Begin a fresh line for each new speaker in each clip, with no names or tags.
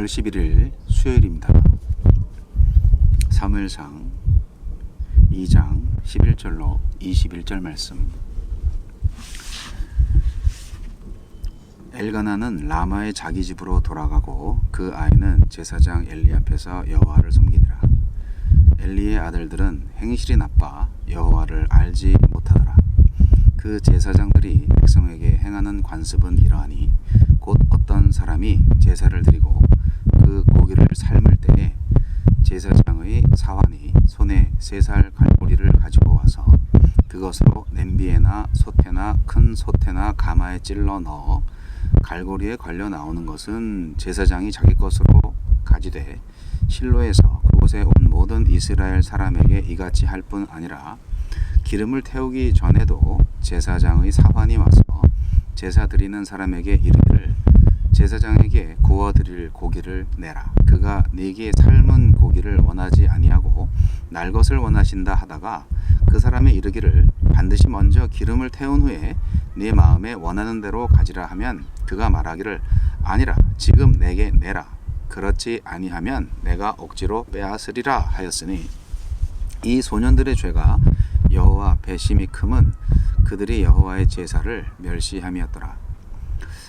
5월 11일 수요일입니다. 사무엘상 2장 11절로 21절 말씀. 엘가나는 라마의 자기 집으로 돌아가고 그 아이는 제사장 엘리 앞에서 여호와를 섬기니라. 엘리의 아들들은 행실이 나빠 여호와를 알지 못하더라. 그 제사장들이 백성에게 행하는 관습은 이러하니 곧 어떤 사람이 제사를 드리고 그 고기를 삶을 때에 제사장의 사환이 손에 3살 갈고리를 가지고 와서 그것으로 냄비에나 솥에나 큰 솥에나 가마에 찔러 넣어 갈고리에 걸려 나오는 것은 제사장이 자기 것으로 가지되 실로에서 그곳에 온 모든 이스라엘 사람에게 이같이 할 뿐 아니라 기름을 태우기 전에도 제사장의 사환이 와서 제사 드리는 사람에게 이르기를 제사장에게 구워 드릴 고기를 내라. 그가 네게 삶은 고기를 원하지 아니하고 날 것을 원하신다 하다가 그 사람의 이르기를 반드시 먼저 기름을 태운 후에 네 마음에 원하는 대로 가지라 하면 그가 말하기를 아니라 지금 내게 내라. 그렇지 아니하면 내가 억지로 빼앗으리라 하였으니 이 소년들의 죄가 여호와 앞에 심히 크면 그들이 여호와의 제사를 멸시함이었더라.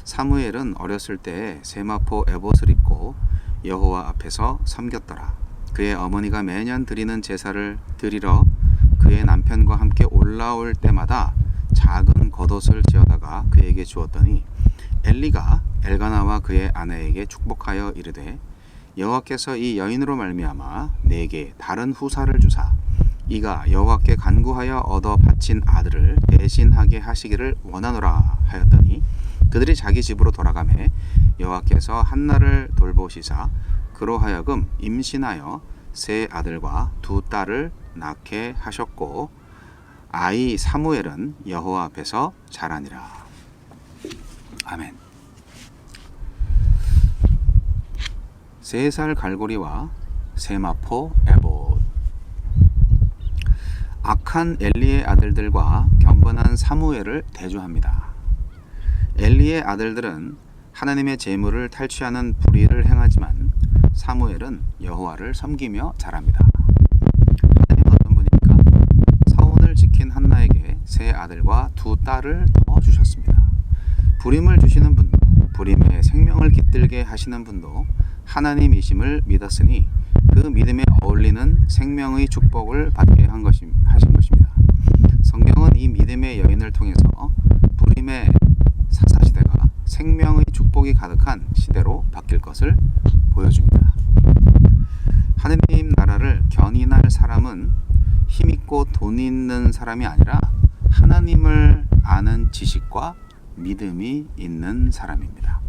사무엘은 어렸을 때에 세마포 에봇을 입고 여호와 앞에서 섬겼더라. 그의 어머니가 매년 드리는 제사를 드리러 그의 남편과 함께 올라올 때마다 작은 겉옷을 지어다가 그에게 주었더니 엘리가 엘가나와 그의 아내에게 축복하여 이르되 여호와께서 이 여인으로 말미암아 내게 다른 후사를 주사 이가 여호와께 간구하여 얻어 바친 아들을 대신하게 하시기를 원하노라 하였더니 그들이 자기 집으로 돌아가매 여호와께서 한나를 돌보시사 그로 하여금 임신하여 3 아들과 2 딸을 낳게 하셨고 아이 사무엘은 여호와 앞에서 자라니라. 아멘. 3살 갈고리와 세마포 에봇. 악한 엘리의 아들들과 경건한 사무엘을 대조합니다. 엘리의 아들들은 하나님의 제물을 탈취하는 불의를 행하지만 사무엘은 여호와를 섬기며 자랍니다. 하나님은 어떤 분입니까? 서원을 지킨 한나에게 3 아들과 2 딸을 더 주셨습니다. 부림을 주시는 분도 부림에 생명을 깃들게 하시는 분도 하나님이심을 믿었으니 그 믿음에 어울리는 생명의 축복을 받게 하신 것입니다. 성경은 이 믿음의 여인을 통해서 부림의 사사시대가 생명의 축복이 가득한 시대로 바뀔 것을 보여줍니다. 하느님 나라를 견인할 사람은 힘있고 돈 있는 사람이 아니라 하나님을 아는 지식과 믿음이 있는 사람입니다.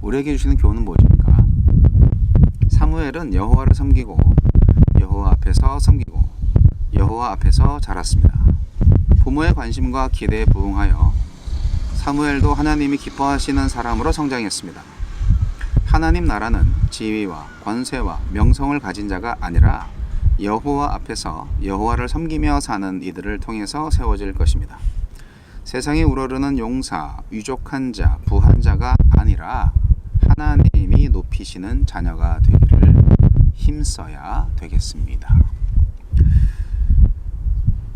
우리에게 주시는 교훈은 무엇입니까? 사무엘은 여호와를 섬기고 여호와 앞에서 섬기고 여호와 앞에서 자랐습니다. 부모의 관심과 기대에 부응하여 사무엘도 하나님이 기뻐하시는 사람으로 성장했습니다. 하나님 나라는 지위와 권세와 명성을 가진 자가 아니라 여호와 앞에서 여호와를 섬기며 사는 이들을 통해서 세워질 것입니다. 세상에 우러르는 용사, 유족한 자, 부한 자가 아니라 하나님이 높이시는 자녀가 되기를 힘써야 되겠습니다.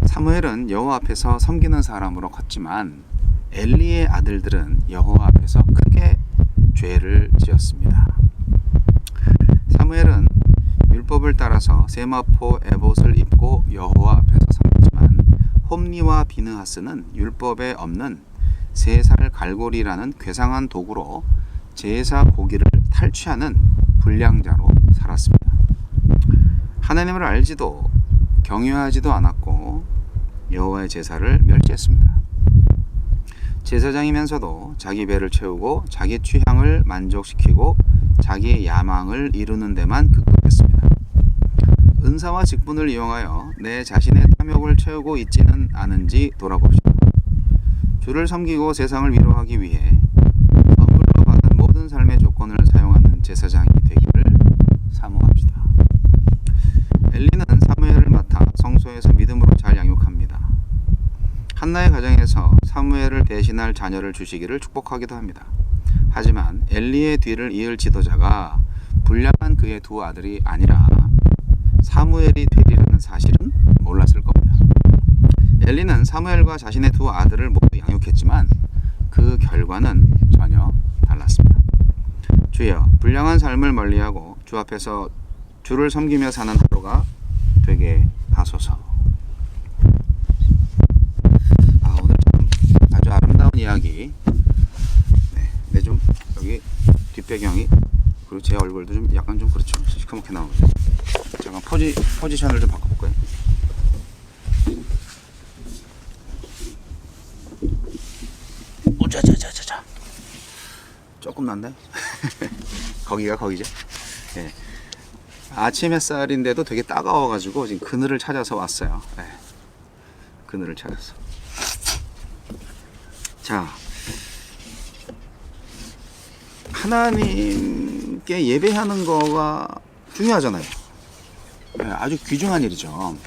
사무엘은 여호와 앞에서 섬기는 사람으로 컸지만 엘리의 아들들은 여호와 앞에서 크게 죄를 지었습니다. 사무엘은 율법을 따라서 세마포 에봇을 입고 여호와 앞에서 섬겼지만 홈니와 비느하스는 율법에 없는 3살 갈고리라는 괴상한 도구로 제사 고기를 탈취하는 불량자로 살았습니다. 하나님을 알지도 경외하지도 않았고 여호와의 제사를 멸시했습니다. 제사장이면서도 자기 배를 채우고 자기 취향을 만족시키고 자기의 야망을 이루는 데만 급급했습니다. 은사와 직분을 이용하여 내 자신의 탐욕을 채우고 있지는 않은지 돌아봅시다. 주를 섬기고 세상을 위로하기 위해 선물로 받은 모든 삶의 조건을 사용하는 제사장이 되기를 사모합시다. 엘리는 사무엘을 맡아 성소에서 믿음으로 잘 양육합니다. 한나의 가정에서 사무엘을 대신할 자녀를 주시기를 축복하기도 합니다. 하지만 엘리의 뒤를 이을 지도자가 불량한 그의 두 아들이 아니라 사무엘이 되리라는 사실은 몰랐을 겁니다. 엘리는 사무엘과 자신의 두 아들을 모두 양육했지만 그 결과는 전혀 달랐습니다. 주여, 불량한 삶을 멀리하고 주 앞에서 주를 섬기며 사는 하루가 되게 하소서. 오늘 참 아주 아름다운 이야기. 근데 좀 여기 뒷배경이, 그리고 제 얼굴도 좀 약간 좀 그렇죠. 시커멓게 나오죠. 잠깐 포지션을 좀 바꿔볼까요? 오자자자자자. 조금 난데? 거기가 거기죠. 네. 아침 햇살인데도 되게 따가워가지고 지금 그늘을 찾아서 왔어요. 네. 그늘을 찾아서. 자, 하나님께 예배하는 거가 중요하잖아요. 네, 아주 귀중한 일이죠.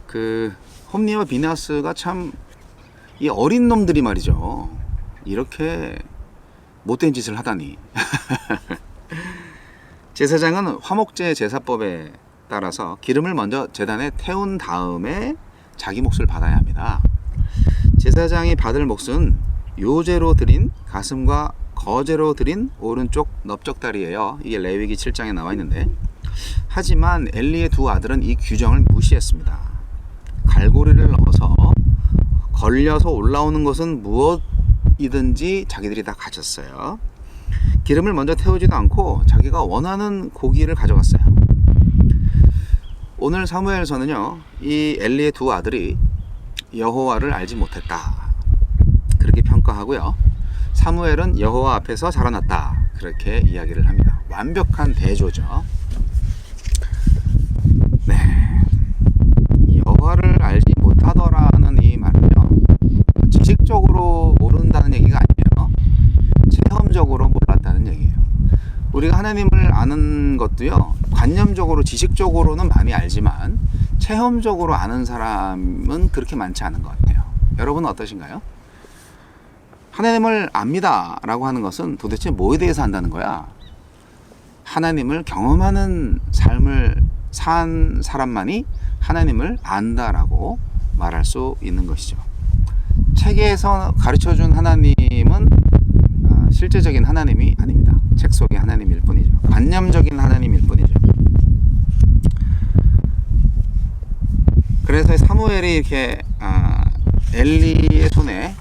그 홈리와 비나스가 참 이 어린 놈들이 말이죠. 이렇게 못된 짓을 하다니. 제사장은 화목제 제사법에 따라서 기름을 먼저 제단에 태운 다음에 자기 몫을 받아야 합니다. 제사장이 받을 몫은 요제로 드린 가슴과 거제로 드린 오른쪽 넓적다리예요. 이게 레위기 7장에 나와 있는데, 하지만 엘리의 두 아들은 이 규정을 무시했습니다. 갈고리를 넣어서 걸려서 올라오는 것은 무엇이든지 자기들이 다 가졌어요. 기름을 먼저 태우지도 않고 자기가 원하는 고기를 가져갔어요. 오늘 사무엘서는요, 이 엘리의 두 아들이 여호와를 알지 못했다, 그렇게 평가하고요. 사무엘은 여호와 앞에서 자라났다, 그렇게 이야기를 합니다. 완벽한 대조죠. 네, 여호와를 알지 못하더라는 이 말은요, 지식적으로 모른다는 얘기가 아니에요. 체험적으로 몰랐다는 얘기예요. 우리가 하나님을 아는 것도요, 관념적으로 지식적으로는 많이 알지만 체험적으로 아는 사람은 그렇게 많지 않은 것 같아요. 여러분은 어떠신가요? 하나님을 압니다 라고 하는 것은 도대체 뭐에 대해서 안다는 거야? 하나님을 경험하는 삶을 산 사람만이 하나님을 안다라고 말할 수 있는 것이죠. 책에서 가르쳐준 하나님은 실제적인 하나님이 아닙니다. 책 속의 하나님일 뿐이죠. 관념적인 하나님일 뿐이죠. 그래서 사무엘이 이렇게 엘리의 손에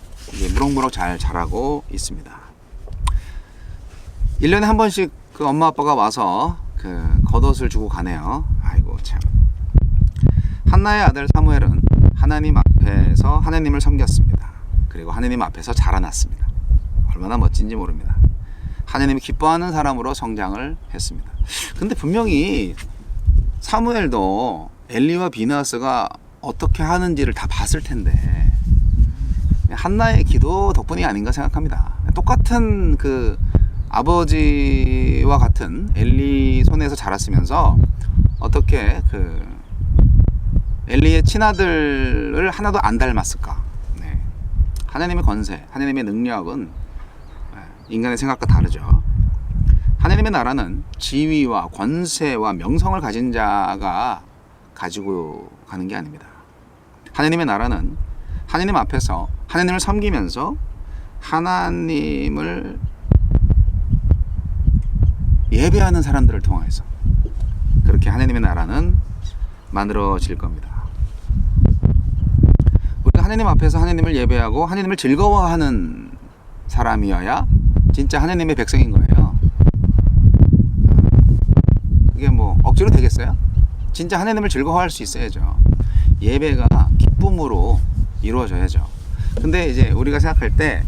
무럭무럭 잘 자라고 있습니다. 1년에 한 번씩 그 엄마 아빠가 와서 그 겉옷을 주고 가네요. 아이고 참. 한나의 아들 사무엘은 하나님 앞에서 하나님을 섬겼습니다. 그리고 하나님 앞에서 자라났습니다. 얼마나 멋진지 모릅니다. 하나님이 기뻐하는 사람으로 성장을 했습니다. 근데 분명히 사무엘도 엘리와 비나스가 어떻게 하는지를 다 봤을 텐데 한나의 기도 덕분이 아닌가 생각합니다. 똑같은 그 아버지와 같은 엘리 손에서 자랐으면서 어떻게 그 엘리의 친아들을 하나도 안 닮았을까? 네. 하나님의 권세, 하나님의 능력은 인간의 생각과 다르죠. 하나님의 나라는 지위와 권세와 명성을 가진 자가 가지고 가는 게 아닙니다. 하나님의 나라는 하나님 앞에서 하나님을 섬기면서 하나님을 예배하는 사람들을 통해서 그렇게 하나님의 나라는 만들어질 겁니다. 우리가 하나님 앞에서 하나님을 예배하고 하나님을 즐거워하는 사람이어야 진짜 하나님의 백성인 거예요. 그게 뭐 억지로 되겠어요? 진짜 하나님을 즐거워할 수 있어야죠. 예배가 기쁨으로 이루어져야죠. 근데 이제 우리가 생각할 때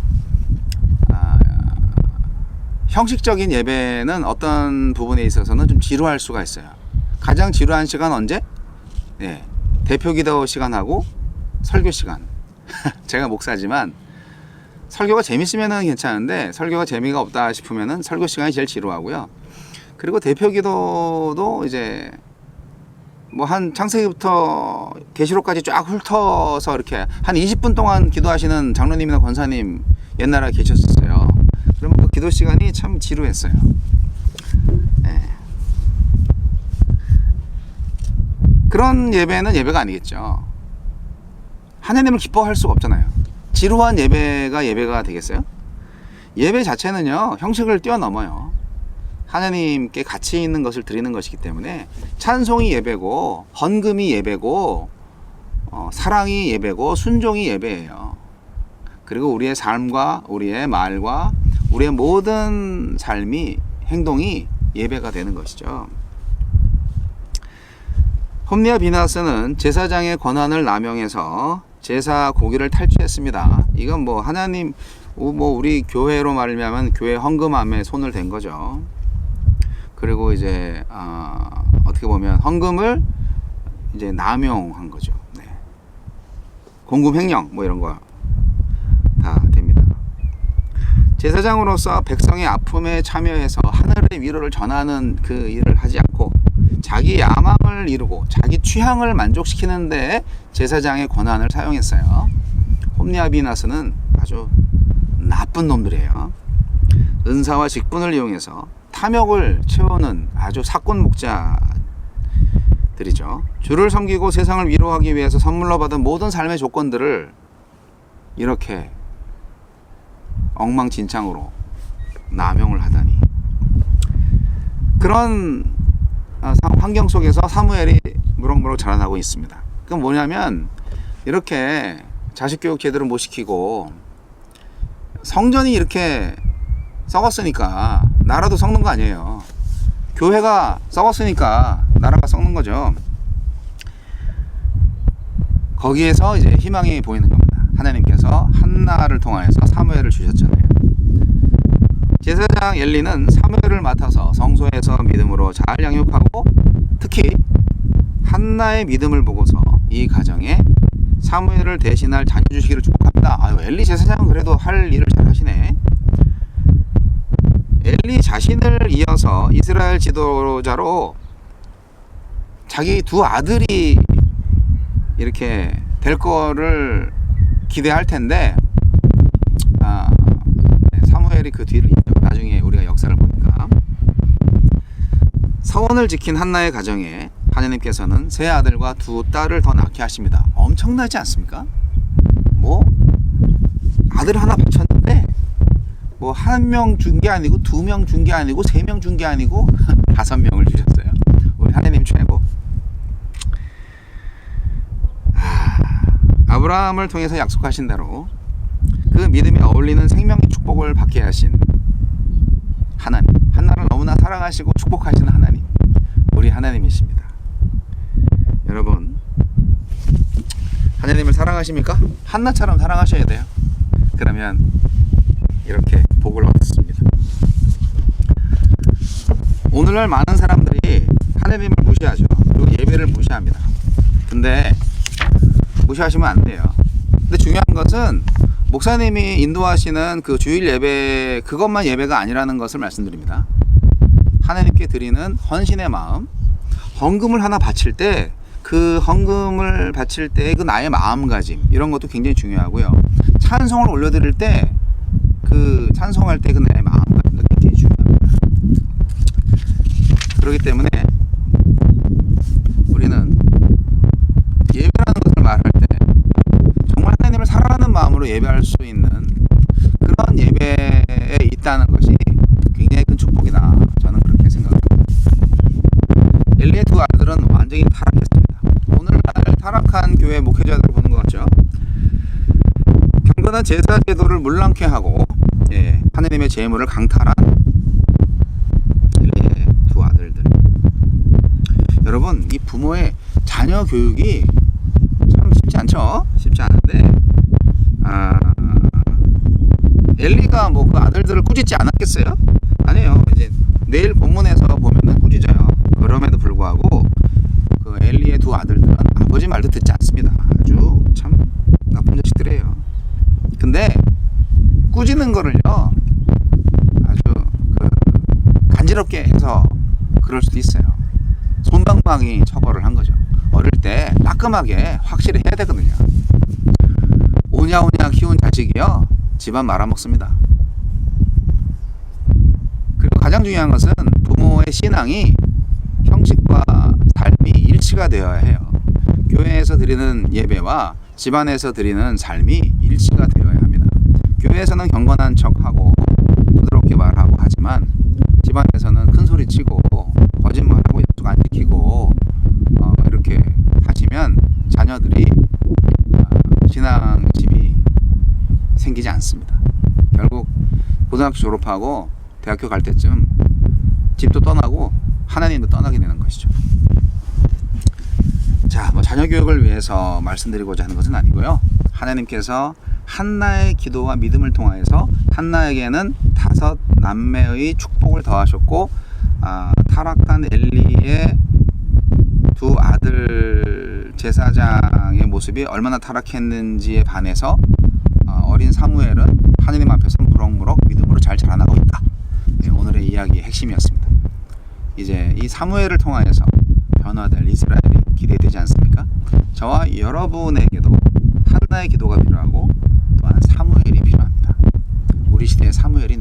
형식적인 예배는 어떤 부분에 있어서는 좀 지루할 수가 있어요. 가장 지루한 시간 언제? 네, 대표 기도 시간하고 설교 시간. 제가 목사지만 설교가 재밌으면 괜찮은데 설교가 재미가 없다 싶으면 설교 시간이 제일 지루하고요. 그리고 대표 기도도 이제 뭐 한 창세기부터 계시록까지 쫙 훑어서 이렇게 한 20분 동안 기도하시는 장로님이나 권사님 옛날에 계셨어요. 그러면 그 기도 시간이 참 지루했어요. 그런 예배는 예배가 아니겠죠. 하나님을 기뻐할 수가 없잖아요. 지루한 예배가 예배가 되겠어요? 예배 자체는요, 형식을 뛰어넘어요. 하나님께 가치 있는 것을 드리는 것이기 때문에 찬송이 예배고, 헌금이 예배고, 사랑이 예배고, 순종이 예배예요. 그리고 우리의 삶과 우리의 말과 우리의 모든 삶이, 행동이 예배가 되는 것이죠. 홈리와 비나스는 제사장의 권한을 남용해서 제사 고기를 탈취했습니다. 이건 뭐 하나님, 우리 교회로 말하면 교회 헌금함에 손을 댄 거죠. 그리고 이제 어떻게 보면 헌금을 이제 남용한 거죠. 네. 공금 횡령 뭐 이런 거 다 됩니다. 제사장으로서 백성의 아픔에 참여해서 하늘의 위로를 전하는 그 일을 하지 않고 자기 야망을 이루고 자기 취향을 만족시키는데 제사장의 권한을 사용했어요. 홈리와 비나스는 아주 나쁜 놈들이에요. 은사와 직분을 이용해서 탐욕을 채우는 아주 사건 목자들이죠. 주를 섬기고 세상을 위로하기 위해서 선물로 받은 모든 삶의 조건들을 이렇게 엉망진창으로 남용을 하다니. 그런 환경 속에서 사무엘이 무럭무럭 자라나고 있습니다. 그건 뭐냐면, 이렇게 자식 교육 제대로 못 시키고 성전이 이렇게 썩었으니까 나라도 썩는 거 아니에요. 교회가 썩었으니까 나라가 썩는 거죠. 거기에서 이제 희망이 보이는 겁니다. 하나님께서 한나를 통하여서 사무엘을 주셨잖아요. 제사장 엘리는 사무엘을 맡아서 성소에서 믿음으로 잘 양육하고, 특히 한나의 믿음을 보고서 이 가정에 사무엘을 대신할 자녀 주시기를 축복합니다. 아유, 엘리 제사장은 그래도 할 일을 잘 하시네. 엘리 자신을 이어서 이스라엘 지도자로 자기 두 아들이 이렇게 될 거를 기대할 텐데, 사무엘이 그 뒤를 잇죠. 나중에 우리가 역사를 보니까. 서원을 지킨 한나의 가정에 하나님께서는 세 아들과 두 딸을 더 낳게 하십니다. 엄청나지 않습니까? 뭐 아들 하나 바쳤는데 뭐 한 명 준 게 아니고, 두 명 준 게 아니고, 세 명 준 게 아니고 5명을 주셨어요. 우리 하나님 최고. 아브라함을 통해서 약속하신 대로 그 믿음에 어울리는 생명의 축복을 받게 하신 하나님, 한나를 너무나 사랑하시고 축복하시는 하나님, 우리 하나님이십니다. 여러분, 하나님을 사랑하십니까? 한나처럼 사랑하셔야 돼요. 그러면 이렇게 복을 얻습니다. 오늘날 많은 사람들이 하나님을 무시하죠. 그리고 예배를 무시합니다. 근데 무시하시면 안 돼요. 근데 중요한 것은 목사님이 인도하시는 그 주일 예배, 그것만 예배가 아니라는 것을 말씀드립니다. 하나님께 드리는 헌신의 마음, 헌금을 하나 바칠 때 그 헌금을 바칠 때 그 나의 마음가짐, 이런 것도 굉장히 중요하고요. 찬송을 올려드릴 때 그 찬송할 때 그 나의 마음가짐도 굉장히 중요합니다. 그렇기 때문에 우리는 예배라는 것을 말할 때 정말 하나님을 사랑하는 마음으로 예배할 수 있는 그런 예배에 있다는 것이 굉장히 큰 축복이다, 저는 그렇게 생각합니다. 엘리의 두 아들은 완전히 타락했습니다. 오늘날 타락한 교회 목회자들을 보는 것 같죠. 경건한 제사 제도를 물랑케 하고 하나님의 제물을 강탈한 엘리의 두 아들들. 여러분, 이 부모의 자녀 교육이 참 쉽지 않죠? 쉽지 않은데, 엘리가 뭐 그 아들들을 꾸짖지 않았겠어요? 아니에요. 이제 내일 본문에서 보면은 꾸짖어요. 그럼에도 불구하고 그 엘리의 두 아들들은 아버지 말도 듣지 않습니다. 아주 참 나쁜 자식들이에요. 근데 꾸짖는 거를요, 아주 그 간지럽게 해서 그럴 수도 있어요. 손방망이 처벌을 한 거죠. 어릴 때 따끔하게 확실히 해야 되거든요. 오냐오냐 키운 자식이요, 집안 말아먹습니다. 그리고 가장 중요한 것은 부모의 신앙이 형식과 삶이 일치가 되어야 해요. 교회에서 드리는 예배와 집안에서 드리는 삶이 일치가 되어야 합니다. 교회에서는 경건한 척하고 부드럽게 말하고 하지만 집안에서는 큰 소리 치고 거짓말하고 약속 안 지키고 이렇게 하시면 자녀들이 신앙심이 생기지 않습니다. 결국 고등학교 졸업하고 대학교 갈 때쯤 집도 떠나고 하나님도 떠나게 되는 것이죠. 자, 자녀 교육을 위해서 말씀드리고자 하는 것은 아니고요. 하나님께서 한나의 기도와 믿음을 통하여서 한나에게는 5 남매의 축복을 더하셨고 타락한 엘리의 2 아들 제사장의 모습이 얼마나 타락했는지에 반해서 어린 사무엘은 하나님 앞에서 무럭무럭 믿음으로 잘 자라나고 있다. 오늘의 이야기의 핵심이었습니다. 이제 이 사무엘을 통하여서 변화될 이스라엘이 기대되지 않습니까? 저와 여러분에게도 한나의 기도가 필요하고 또한 사무엘이 필요합니다. 우리 시대의 사무엘이